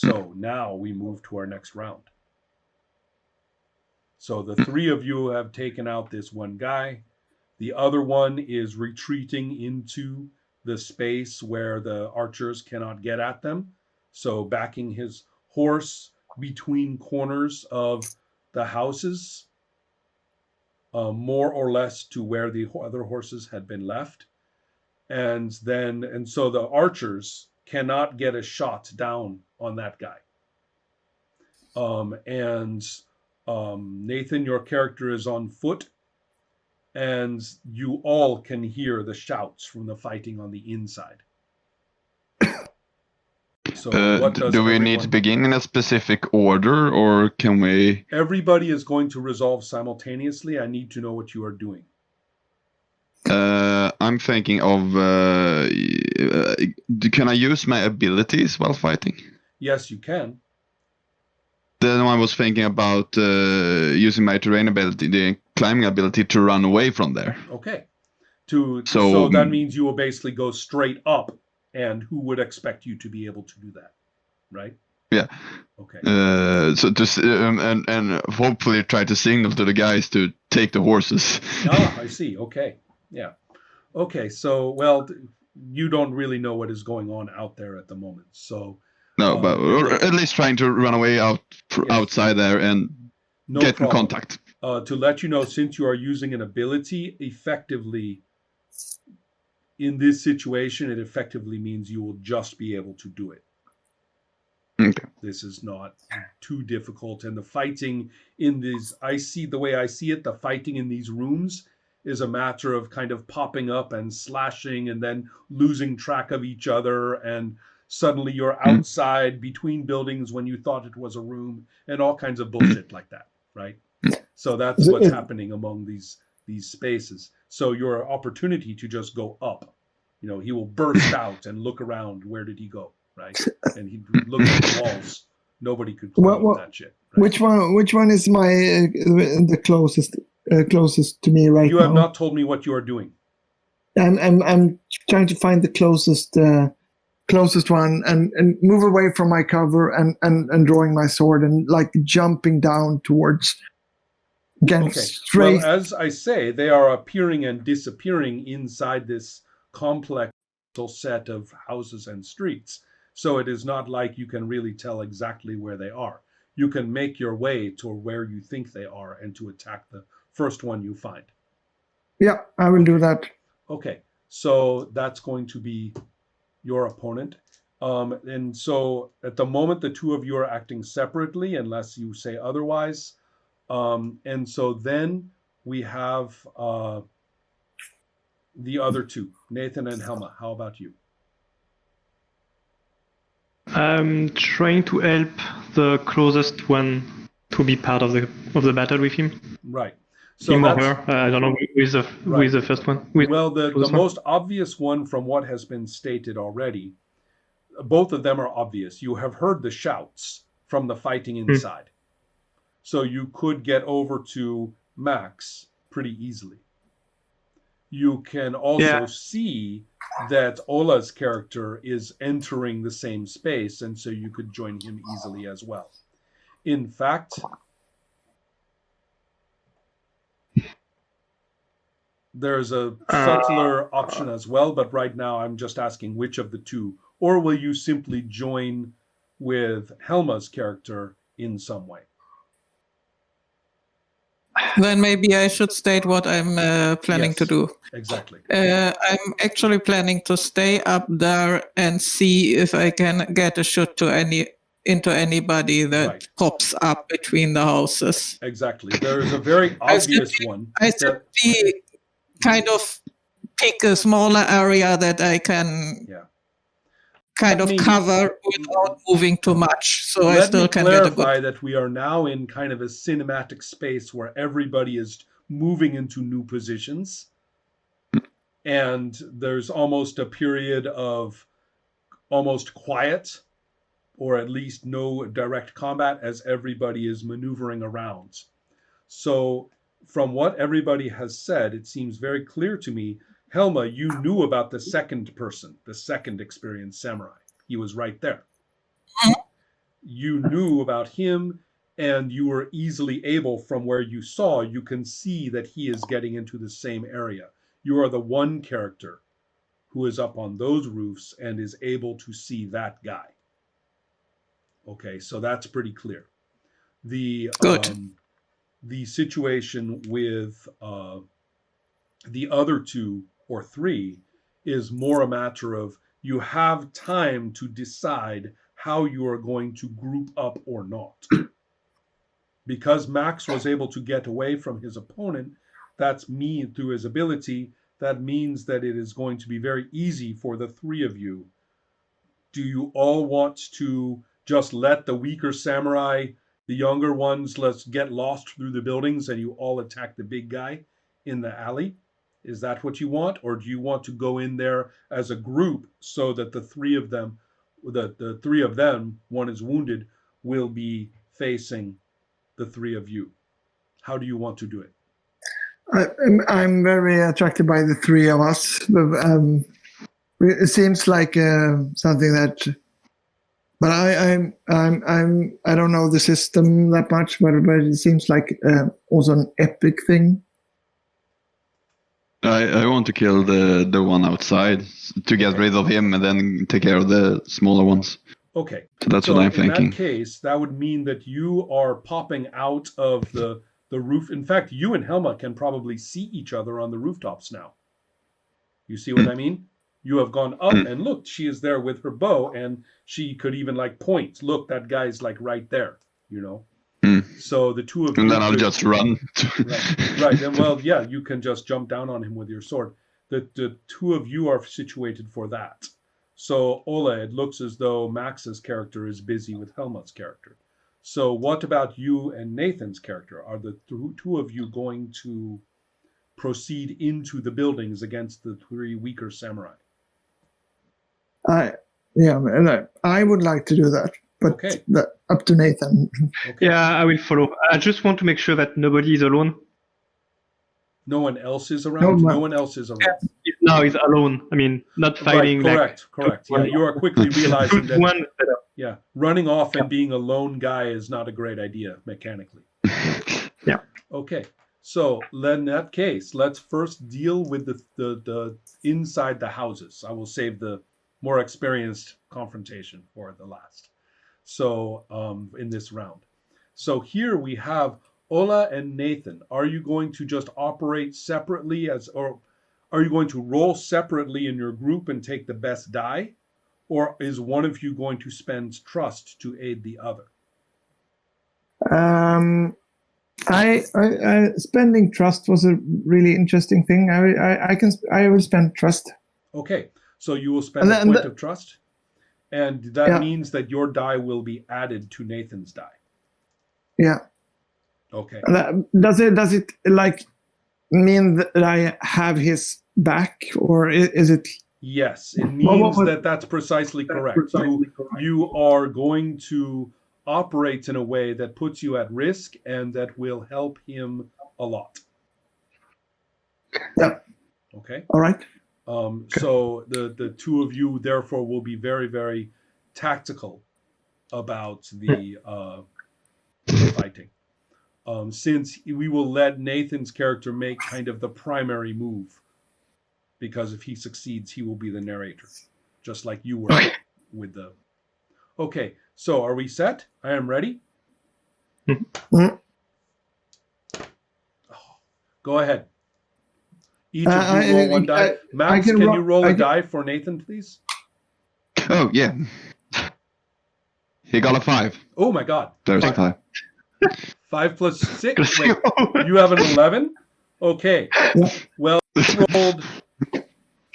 So now we move to our next round. So the three of you have taken out this one guy. The other one is retreating into the space where the archers cannot get at them. So backing his horse between corners of the houses, more or less to where the other horses had been left. And so the archers cannot get a shot down on that guy. Nathan, your character is on foot, and you all can hear the shouts from the fighting on the inside. So do we need to begin in a specific order, or can we... Everybody is going to resolve simultaneously. I need to know what you are doing. I'm thinking of... can I use my abilities while fighting? Yes, you can. Then I was thinking about using my terrain ability, the climbing ability, to run away from there. Okay. So that means you will basically go straight up, and who would expect you to be able to do that, right? Yeah. Okay. So to and hopefully try to signal to the guys to take the horses. I see. Okay. Yeah. Okay. So, well, you don't really know what is going on out there at the moment. So. No, but or at least trying to run away outside there and get in contact. To let you know, since you are using an ability, effectively, in this situation, it effectively means you will just be able to do it. Okay. This is not too difficult. And the fighting in these, the way I see it, the fighting in these rooms is a matter of kind of popping up and slashing and then losing track of each other, and suddenly you're outside between buildings when you thought it was a room, and all kinds of bullshit like that, right? So that's what's happening among these spaces. So your opportunity to just go up, he will burst out and look around. Where did he go, right? And he looks at the walls. Nobody could climb that shit. Right? Which one is the closest to me right now? You have not told me what you are doing. I'm trying to find the closest one and move away from my cover and drawing my sword and like jumping down towards straight. Well, as I say, they are appearing and disappearing inside this complex set of houses and streets. So it is not like you can really tell exactly where they are. You can make your way to where you think they are and to attack the first one you find. Yeah, I will do that. Okay, so that's going to be your opponent. And so at the moment, the two of you are acting separately unless you say otherwise. And so then we have the other two, Nathan and Helma. How about you? I'm trying to help the closest one to be part of the battle with him. Right. So him or her. I don't know who is the first one. Well, the most obvious one from what has been stated already, both of them are obvious. You have heard the shouts from the fighting inside. So you could get over to Max pretty easily. You can also see that Ola's character is entering the same space, and so you could join him easily as well. In fact, there's a subtler option as well, but right now I'm just asking which of the two. Or will you simply join with Helma's character in some way? Then maybe I should state what I'm planning to do. Exactly. I'm actually planning to stay up there and see if I can get a shot into anybody that pops up between the houses. Exactly. There is a very obvious one. I should kind of pick a smaller area that I can kind of cover without moving too much, so I still can get a good... Let me clarify that we are now in kind of a cinematic space where everybody is moving into new positions, and there's almost a period of almost quiet, or at least no direct combat, as everybody is maneuvering around. So from what everybody has said, it seems very clear to me, Helma, you knew about the second person, the second experienced samurai. He was right there. you knew about him, and you were easily able, from where you saw, you can see that he is getting into the same area. You are the one character who is up on those roofs and is able to see that guy. Okay, so that's pretty clear. The situation with the other 2 or 3 is more a matter of you have time to decide how you are going to group up or not. Because Max was able to get away from his opponent, that's me through his ability, that means that it is going to be very easy for the 3 of you. Do you all want to just let the weaker samurai, the younger ones, let's get lost through the buildings and you all attack the big guy in the alley? Is that what you want? Or do you want to go in there as a group so that the 3 of them, the 3 of them, one is wounded, will be facing the 3 of you? How do you want to do it? I'm very attracted by the 3 of us. It seems like something that, but I don't know the system that much, but it seems like also an epic thing. I want to kill the one outside to get rid of him and then take care of the smaller ones. Okay. So that's what I'm thinking. In that case, that would mean that you are popping out of the roof. In fact, you and Helma can probably see each other on the rooftops now. You see what I mean? You have gone up and looked. She is there with her bow, and she could even like point. Look, that guy's like right there, you know? So the 2 of you... And then I'll just run. Right. And well, yeah, you can just jump down on him with your sword. The 2 of you are situated for that. So Ola, it looks as though Max's character is busy with Helmut's character. So what about you and Nathan's character? Are the 2 of you going to proceed into the buildings against the 3 weaker samurai? I would like to do that, but okay. Up to Nathan. Okay. Yeah, I will follow. I just want to make sure that nobody is alone. No one else is around? No one else is around. Now he's alone. I mean, not fighting. Right, correct. Yeah, you are quickly realizing that. Yeah, running off and being a lone guy is not a great idea mechanically. Yeah. Okay. So in that case, let's first deal with the inside the houses. I will save the more experienced confrontation for the last. So in this round. So here we have Ola and Nathan. Are you going to just operate separately or are you going to roll separately in your group and take the best die? Or is one of you going to spend trust to aid the other? Spending trust was a really interesting thing. I will spend trust. Okay, so you will spend a point of trust, and that means that your die will be added to Nathan's die. Yeah. Okay. Does it like mean that I have his back, or is it? Yes, it means that's precisely correct. You are going to operate in a way that puts you at risk and that will help him a lot. Yeah. Okay. All right. So the 2 of you therefore will be very, very tactical about the fighting. Since we will let Nathan's character make kind of the primary move. Because if he succeeds, he will be the narrator, just like you were with the... Okay, so are we set? I am ready. Go ahead. Each of you roll one die. Max, can you roll a die for Nathan, please? Oh, yeah. He got a 5. Oh, my God. There's a 5. 5 plus 6? Wait, you have an 11? Okay. Well, you rolled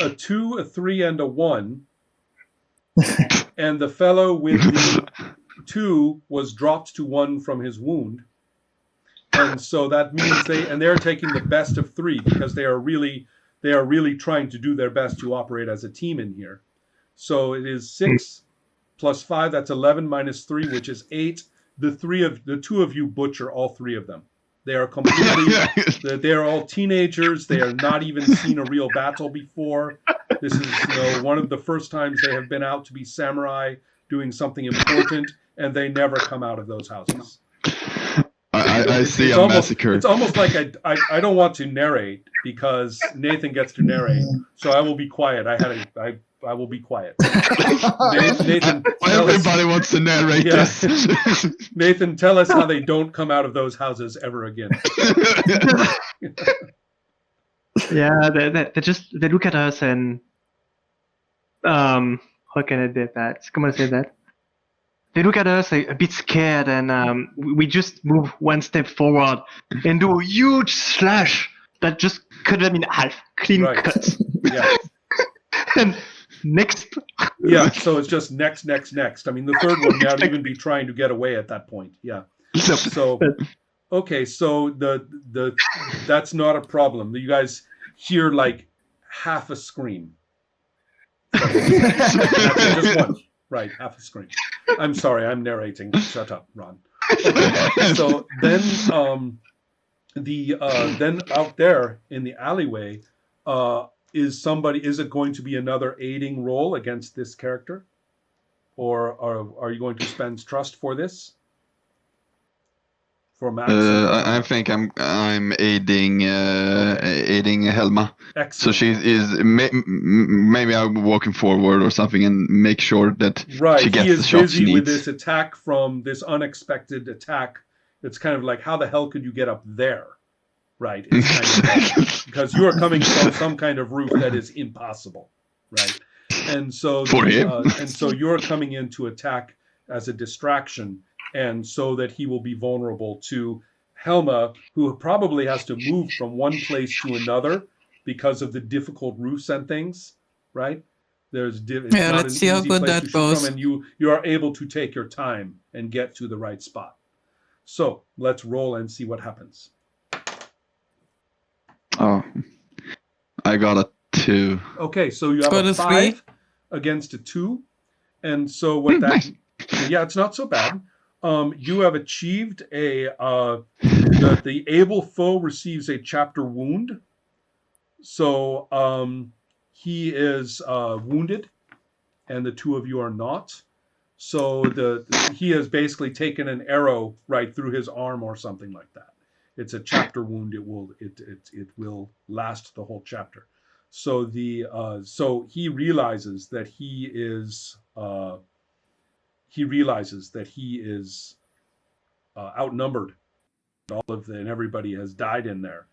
a 2, a 3, and a 1. And the fellow with the 2 was dropped to 1 from his wound. And so that means they're taking the best of 3 because they are really trying to do their best to operate as a team in here. So it is 6 plus 5, that's 11 minus 3, which is 8. The 2 of you butcher all 3 of them. They are completely, they are all teenagers. They are not even seen a real battle before. This is one of the first times they have been out to be samurai. doing something important, and they never come out of those houses. I see a massacre. It's almost like I don't want to narrate because Nathan gets to narrate, so I will be quiet. I will be quiet. Nathan, everybody wants to narrate this. Nathan, tell us how they don't come out of those houses ever again. Yeah, they look at us and how can I say that? Come on, say that. They look at us a bit scared, and we just move one step forward and do a huge slash that just cut them in half, clean cut. Yeah. And next. Yeah, so it's just next. I mean, the third one now to even be trying to get away at that point. Yeah. So, okay, so the that's not a problem. You guys hear like half a scream. That's just one. Right, half a scream. I'm sorry, I'm narrating. Shut up, Ron. Okay, so then then out there in the alleyway, is it going to be another aiding role against this character? Or are you going to spend trust for this? For Max? I think I'm aiding Helma. Excellent. So she is maybe I'm walking forward or something and make sure that she gets the shot she needs. He is busy with this attack from this unexpected attack. It's kind of like, how the hell could you get up there? Right. It's kind of because you are coming from some kind of roof that is impossible. Right. And so you're coming in to attack as a distraction, and so that he will be vulnerable to Helma, who probably has to move from one place to another because of the difficult roofs and things, right? Let's see how good that goes. And you are able to take your time and get to the right spot. So let's roll and see what happens. Oh, I got a 2. Okay, so you have a 5 against a 2, and so what that? Yeah, it's not so bad. You have achieved the able foe receives a chapter wound. So he is wounded, and the two of you are not. So he has basically taken an arrow right through his arm or something like that. It's a chapter wound. It will last the whole chapter. So so he realizes that he is. Outnumbered. And everybody has died in there.